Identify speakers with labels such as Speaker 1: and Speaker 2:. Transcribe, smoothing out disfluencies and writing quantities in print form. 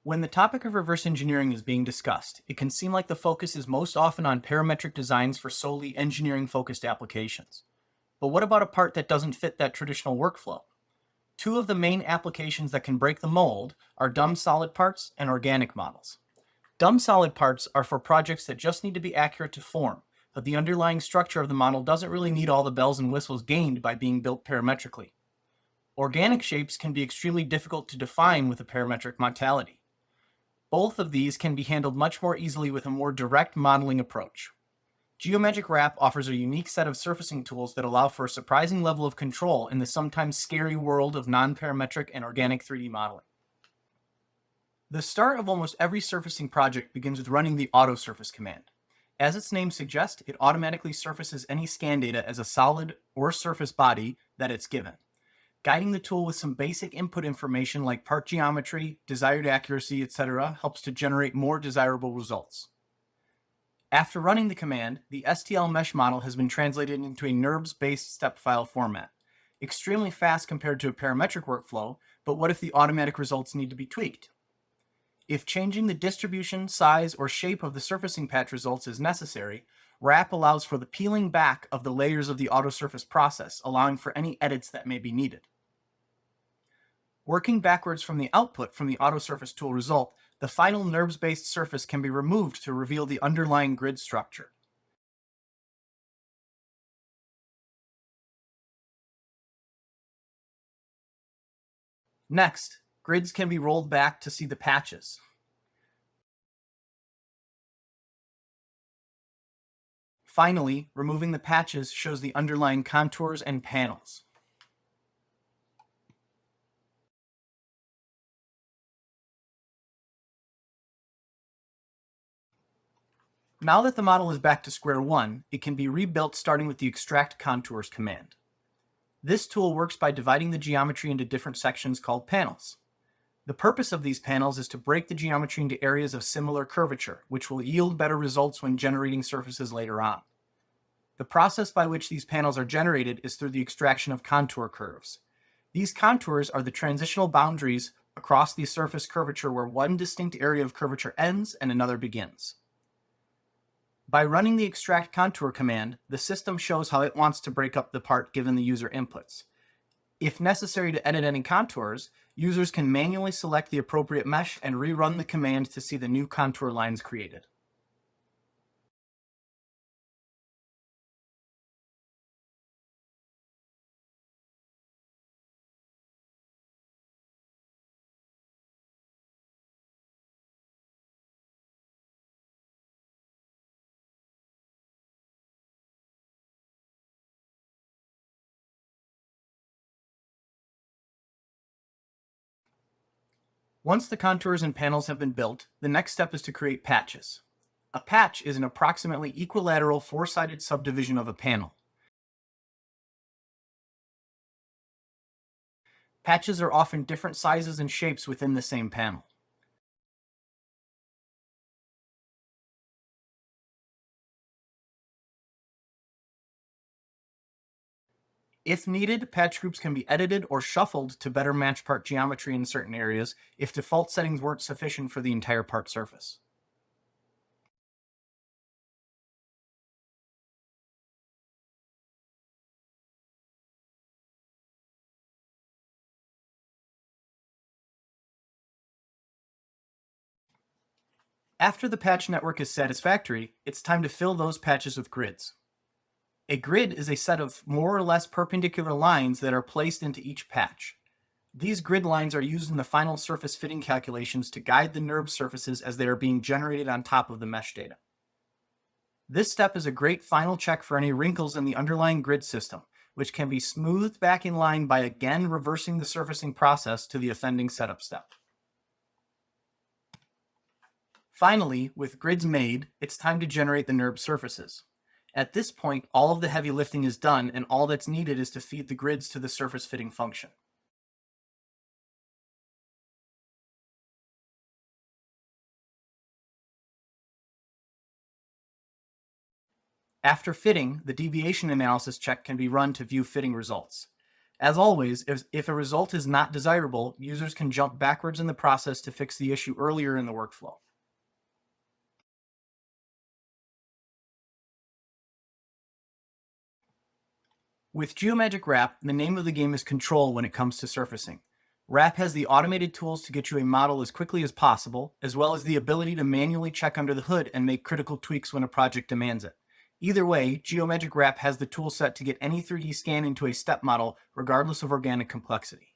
Speaker 1: When the topic of reverse engineering is being discussed, it can seem like the focus is most often on parametric designs for solely engineering-focused applications. But what about a part that doesn't fit that traditional workflow? Two of the main applications that can break the mold are dumb solid parts and organic models. Dumb solid parts are for projects that just need to be accurate to form, but the underlying structure of the model doesn't really need all the bells and whistles gained by being built parametrically. Organic shapes can be extremely difficult to define with a parametric modality. Both of these can be handled much more easily with a more direct modeling approach. Geomagic Wrap offers a unique set of surfacing tools that allow for a surprising level of control in the sometimes scary world of non-parametric and organic 3D modeling. The start of almost every surfacing project begins with running the AutoSurface command. As its name suggests, it automatically surfaces any scan data as a solid or surface body that it's given, guiding the tool with some basic input information like part geometry, desired accuracy, etc. helps to generate more desirable results. After running the command, the STL mesh model has been translated into a NURBS-based step file format. Extremely fast compared to a parametric workflow, but what if the automatic results need to be tweaked? If changing the distribution, size, or shape of the surfacing patch results is necessary, Wrap allows for the peeling back of the layers of the AutoSurface process, allowing for any edits that may be needed. Working backwards from the output from the AutoSurface tool result, the final NURBS-based surface can be removed to reveal the underlying grid structure. Next, grids can be rolled back to see the patches. Finally, removing the patches shows the underlying contours and panels. Now that the model is back to square one, it can be rebuilt starting with the Extract Contours command. This tool works by dividing the geometry into different sections called panels. The purpose of these panels is to break the geometry into areas of similar curvature, which will yield better results when generating surfaces later on. The process by which these panels are generated is through the extraction of contour curves. These contours are the transitional boundaries across the surface curvature where one distinct area of curvature ends and another begins. By running the Extract Contour command, the system shows how it wants to break up the part given the user inputs. If necessary to edit any contours, users can manually select the appropriate mesh and rerun the command to see the new contour lines created. Once the contours and panels have been built, the next step is to create patches. A patch is an approximately equilateral four-sided subdivision of a panel. Patches are often different sizes and shapes within the same panel. If needed, patch groups can be edited or shuffled to better match part geometry in certain areas if default settings weren't sufficient for the entire part surface. After the patch network is satisfactory, it's time to fill those patches with grids. A grid is a set of more or less perpendicular lines that are placed into each patch. These grid lines are used in the final surface fitting calculations to guide the NURBS surfaces as they are being generated on top of the mesh data. This step is a great final check for any wrinkles in the underlying grid system, which can be smoothed back in line by again reversing the surfacing process to the offending setup step. Finally, with grids made, it's time to generate the NURBS surfaces. At this point, all of the heavy lifting is done, and all that's needed is to feed the grids to the surface fitting function. After fitting, the deviation analysis check can be run to view fitting results. As always, if a result is not desirable, users can jump backwards in the process to fix the issue earlier in the workflow. With Geomagic Wrap, the name of the game is control when it comes to surfacing. Wrap has the automated tools to get you a model as quickly as possible, as well as the ability to manually check under the hood and make critical tweaks when a project demands it. Either way, Geomagic Wrap has the tool set to get any 3D scan into a step model, regardless of organic complexity.